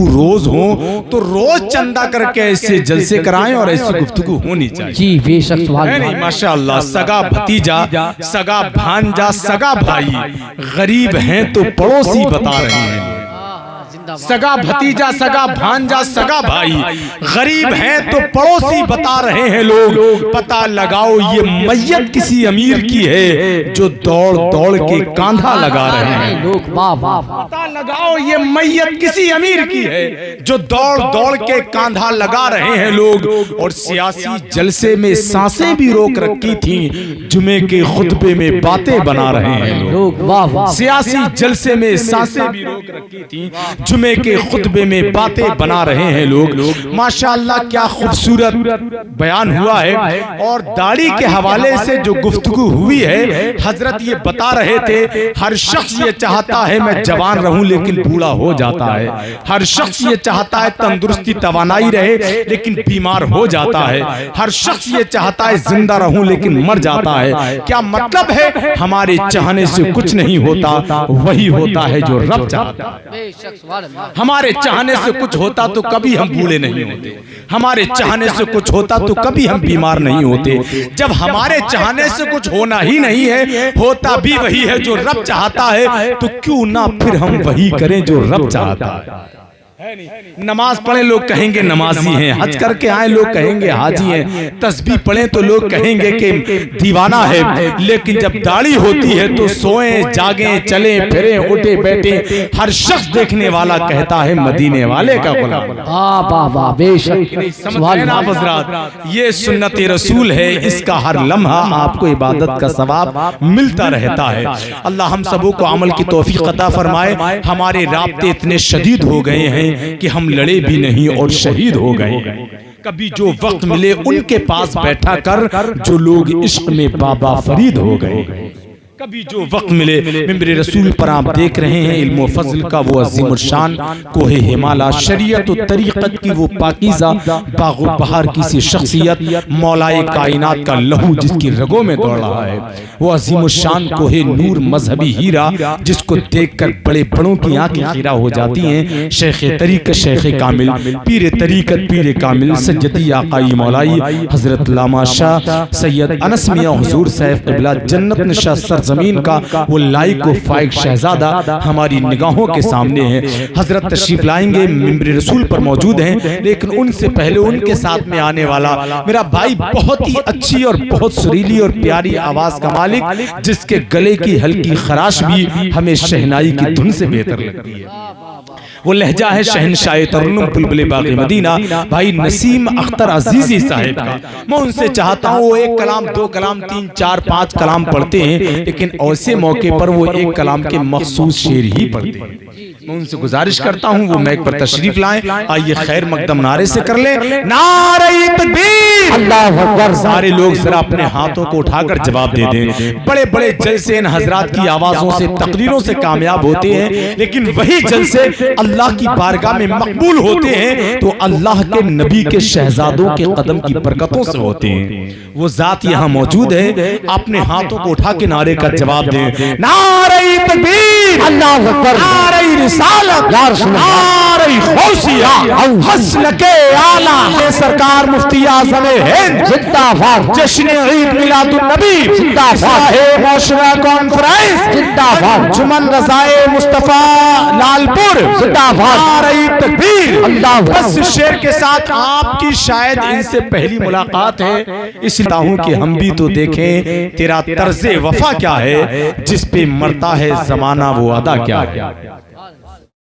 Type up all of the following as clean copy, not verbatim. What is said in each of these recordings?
तू रोज हो तो रोज चंदा करके ऐसे जलसे कराएं और ऐसी गुफ्तगू होनी चाहिए। जी बेशक है नहीं? माशाअल्लाह। सगा भतीजा, सगा भांजा, सगा भाई, गरीब हैं तो पड़ोसी बता रहे हैं। सगा भतीजा, सगा भांजा, सगा भाई, गरीब हैं तो पड़ोसी बता रहे हैं लोग। पता लगाओ ये मैयत किसी अमीर की है जो दौड़ दौड़ के कांधा लगा रहे हैं लोग। वाह वाह। पता लगाओ ये मैयत किसी अमीर की है जो दौड़ दौड़ के कांधा लगा रहे हैं लोग। और सियासी जलसे में सांसें भी रोक रखी थी, जुमे के खुतबे में बातें बना रहे हैं लोग। वाह वाह। सियासी जलसे में सांसें भी रोक रखी थी, जुमे के खुतबे में बातें बना रहे हैं लोग। माशाअल्लाह क्या खूबसूरत बयान हुआ है। और दाढ़ी के हवाले से जो गुफ्तगू हुई है, हजरत ये बता रहे थे हर शख्स ये चाहता है मैं जवान रहूं लेकिन बूढ़ा हो जाता है। हर शख्स ये चाहता है तंदुरुस्ती तवानाई रहे लेकिन बीमार हो जाता है। हर शख्स ये चाहता है जिंदा रहूं लेकिन मर जाता है। क्या मतलब है? हमारे चाहने से कुछ नहीं होता, वही होता है जो रब चाहता है। हमारे चाहने से कुछ होता तो कभी हम बूढ़े नहीं होते, हमारे चाहने से कुछ होता तो कभी हम बीमार नहीं होते। जब हमारे चाहने से कुछ होना ही नहीं है, होता भी वही है जो रब चाहता है, तो क्यों ना फिर हम वही करें जो रब चाहता है। नमाज पढ़े लोग कहेंगे नमाजी हैं, हज करके आए लोग कहेंगे हाजी हैं, तस्बीह पढ़े तो लोग कहेंगे कि दीवाना है। लेकिन जब दाढ़ी होती है तो सोएं जागें चलें फिरें उठे बैठे हर शख्स देखने वाला कहता है मदीने वाले का गुलाम। ये सुन्नत रसूल है, इसका हर लम्हा आपको इबादत का सवाब मिलता रहता है। अल्लाह हम सबों को अमल की तौफीक अता फरमाए। हमारे राब्ते इतने शदीद हो गए हैं कि हम लड़े भी नहीं और शहीद हो गए। कभी जो वक्त मिले उनके पास बैठा कर जो लोग इश्क में बाबा फरीद हो गए। कभी जो वक्त मिले मिंबर रसूल पर आप देख रहे हैं इल्म फज़ल का वो अज़ीम शान कोहे हिमाला, शरीयत और तरीक़त की वो पाकीज़ा बाग़ो बहार की सी शख्सियत, मौलाए कायनात का लहू जिसकी रगों में दौड़ रहा है, वो अज़ीम शान कोहे नूर मजहबी हीरा जिसको देखकर बड़े बड़ों की आंखें खीरा हो जाती हैं। शेख तरीक़त शेख कामिल, पीर तरीक़त पीर कामिल, सज्जदी आकाई मौलाई हज़रत लामा शाह सैयद अनस मियां हुज़ूर साहब क़िबला जन्नत नशा जमीन का वो लाइक व फाइक शहजादा हमारी निगाहों के सामने है। हजरत तशरीफ लाएंगे, मिंबर रसूल पर मौजूद हैं, लेकिन उनसे पहले उनके साथ में आने वाला मेरा भाई बहुत ही अच्छी और बहुत सुरीली और प्यारी आवाज का मालिक, जिसके गले की हल्की खराश भी हमें शहनाई की धुन से बेहतर लगती है। वो लहजा है शहनशाह तरुन्नुम बुलबुल बाग़े मदीना भाई नसीम अख्तर अजीजी साहिब का। मैं उनसे चाहता हूँ वो एक कलाम, दो कलाम, तीन, चार, पांच कलाम पढ़ते हैं, लेकिन ऐसे मौके पर वो एक कलाम के मखसूस शेर ही पढ़ते हैं। मैं उनसे गुजारिश करता हूँ वो मैक पर तशरीफ लाएं। आइए खैर मकदम नारे से कर ले नारे तकबीर, अल्लाहु अकबर। सारे लोग जरा अपने हाथों को उठाकर जवाब दे दें। बड़े बड़े जलसे इन हजरात की आवाजों से तकरीरों से कामयाब होते हैं, लेकिन वही जलसे अल्लाह की बारगाह में मकबूल होते हैं तो अल्लाह के नबी के शहजादों के कदम की बरकतों से होते हैं। वो जात यहाँ मौजूद है, अपने हाथों को उठा के नारे का जवाब दें। नारे तकबीर, अल्लाहु अकबर, नारे रिसालत, नारे गौसिया, मसलके आला सरकार मुफ्ती आज़म हिंद जिंदाबाद, जश्न ईद मिलादुन नबी जिंदाबाद, मौशरा कॉन्फ्रेंस जिंदाबाद, जुमन रज़ाए मुस्तफा लालपुर जिंदाबाद, नारे तकबीर, अल्लाह। बस शेर के साथ आपकी शायद इनसे पहली मुलाकात है, इसलिए हूं कि हम भी तो देखें तेरा तर्ज़े वफा क्या है, जिस पे मरता है जमाना वो अदा क्या है।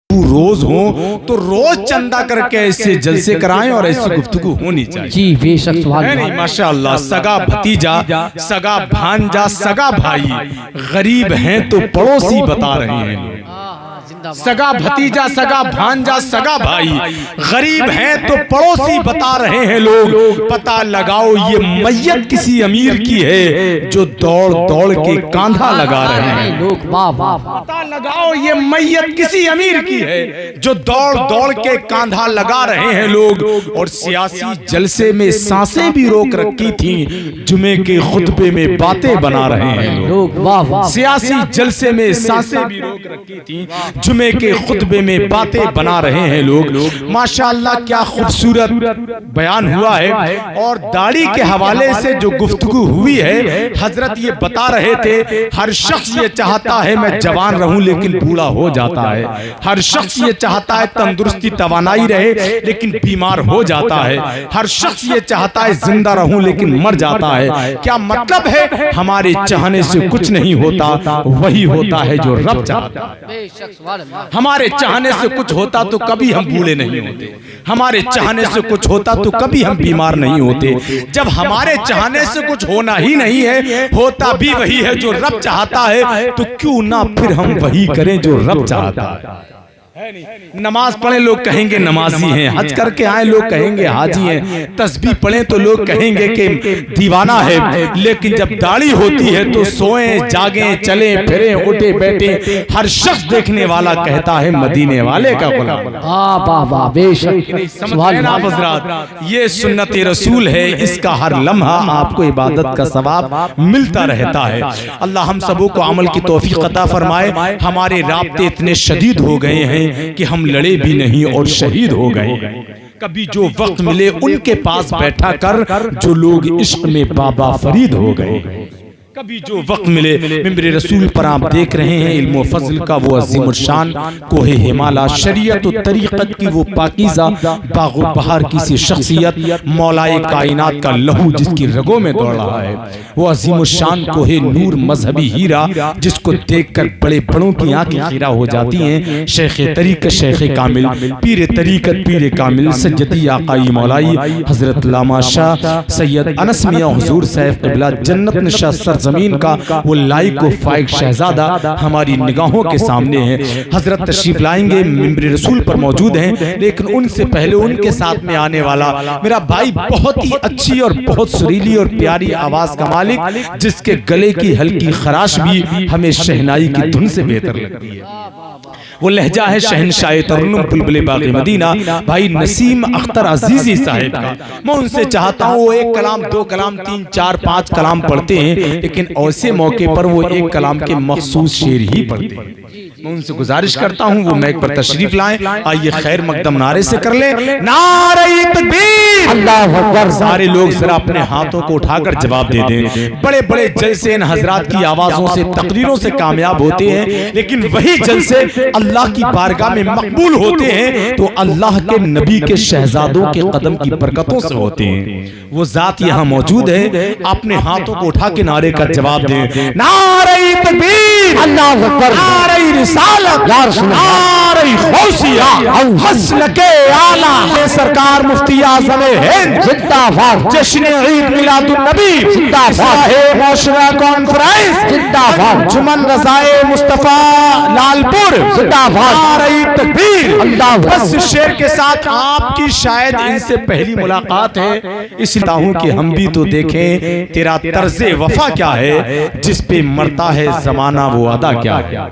तू रोज हो तो रोज चंदा करके ऐसे जलसे कराएं और ऐसी गुफ्तगू होनी चाहिए। जी बेशक है नहीं? माशाअल्लाह। सगा भतीजा, सगा भांजा, सगा भाई, गरीब हैं तो पड़ोसी बता रहे हैं। सगा भतीजा, सगा भांजा, सगा भाई, गरीब हैं तो पड़ोसी बता रहे हैं लोग। पता लगाओ ये मैयत किसी अमीर की है जो दौड़ दौड़ के कांधा लगा रहे हैं लोग। वाह वाह। पता लगाओ ये मैयत किसी अमीर की है जो दौड़ दौड़ के कांधा लगा रहे हैं लोग। और सियासी जलसे में सांसें भी रोक रखी थी, जुमे के खुतबे में बातें बना रहे हैं लोग। वाह वाह। सियासी जलसे में सांसें भी रोक रखी थी, जुमे जुमे के खुतबे में बातें बना रहे हैं लोग। माशाअल्लाह क्या खूबसूरत बयान हुआ है। और दाढ़ी के हवाले से जो गुफ्तगू हुई है, हजरत ये बता रहे थे हर शख्स ये चाहता है मैं जवान रहूं लेकिन बूढ़ा हो जाता है। हर शख्स ये चाहता है तंदुरुस्ती तवानाई रहे लेकिन बीमार हो जाता है। हर शख्स ये चाहता है जिंदा रहूं लेकिन मर जाता है। क्या मतलब है? हमारे चाहने से कुछ नहीं होता, वही होता है जो रब चाहता है। हमारे चाहने से कुछ होता तो कभी हम बूढ़े नहीं होते, हमारे चाहने से कुछ होता तो कभी हम बीमार नहीं होते। जब हमारे चाहने से कुछ होना ही नहीं है, होता भी वही है जो रब चाहता है, तो क्यों ना फिर हम वही करें जो रब चाहता है। नमाज पढ़े लोग कहेंगे नमाजी हैं, हज करके आए लोग कहेंगे हाजी हैं, तस्बीह पढ़े तो लोग कहेंगे कि दीवाना है। लेकिन जब दाढ़ी होती है तो सोए जागे चले फिरे उठे बैठे हर शख्स देखने वाला कहता है मदीने वाले का गुलाम। ये सुन्नत रसूल है, इसका हर लम्हा आपको इबादत का सवाब मिलता रहता है। अल्लाह हम सबों को अमल की तौफीक अता फरमाए। हमारे राब्ते इतने शदीद हो गए हैं कि हम लड़े भी नहीं और शहीद हो गए। कभी जो वक्त मिले उनके पास बैठा कर जो लोग इश्क में बाबा फरीद हो गए। कभी जो वक्त मिले मिंबर रसूल पर आप देख रहे हैं इल्म फज़ल का वो अज़ीम शान कोहे हिमाला, शरीयत और तरीक़त की वो पाकीज़ा बाग़ो बहार की सी शख्सियत, मौलाए कायनात का लहू जिसकी रगों में दौड़ रहा है, वो अज़ीम शान कोहे नूर मजहबी हीरा जिसको देखकर बड़े बड़ों की आंखें खीरा हो जाती हैं। शेख तरीक़त शेख कामिल, पीर तरीक़त पीर कामिल, सज्जदी आकाई मौलाई हज़रत लामा शाह सैयद अनस मियां हुज़ूर साहिब क़िबला जन्नत नशा जमीन का वो लाइक व फाइक शहजादा हमारी निगाहों के सामने है। हजरत तशरीफ लाएंगे, मिंबर रसूल पर मौजूद हैं, लेकिन उनसे पहले उनके साथ में आने वाला मेरा भाई बहुत ही अच्छी और बहुत सुरीली और प्यारी आवाज का मालिक, जिसके गले की हल्की खराश भी हमें शहनाई की धुन से बेहतर लगती है। वो लहजा है शहनशाह तरन्नुम बुलबुल बाग़े मदीना भाई नसीम अख्तर अजीजी साहिब का। मैं उनसे चाहता हूँ वो एक कलाम, दो कलाम, तीन, चार, पांच कलाम पढ़ते हैं, लेकिन ऐसे मौके पर वो एक कलाम के मखसूस शेर ही पढ़ते हैं। मैं उनसे गुजारिश करता हूँ वो मैक पर तशरीफ लाएं। आइए खैर मकदम नारे से कर ले नारे तकबीर, अल्लाहू अकबर। सारे लोग जरा अपने हाथों को उठाकर जवाब दे दें। बड़े बड़े जलसे इन हजरात की आवाजों से तकरीरों से कामयाब होते हैं, लेकिन वही जलसे अल्लाह की बारगाह में मकबूल होते हैं तो अल्लाह के नबी के शहजादों के कदम की बरकतों से होते हैं। वो जात यहाँ मौजूद है, अपने हाथों को उठा के नारे का जवाब दें। नारे तकबीर, अल्लाहू अकबर, नारे रिसालत, नारे गौसिया, हस्न के आला सरकार मुफ्ती आज़म हिंद जिंदाबाद, जश्न ईद मिलादुन नबी जिंदाबाद, मौशरा कॉन्फ्रेंस जिंदाबाद, जुमन रज़ाए मुस्तफा लालपुर जिंदाबाद, नारे तकबीर, अल्लाह। बस शेर के साथ आपकी शायद इनसे पहली मुलाकात है, इसलिए हूं कि हम भी तो देखें तेरा तर्ज़े वफा क्या है, जिस पे मरता है ज़माना वो अदा क्या है।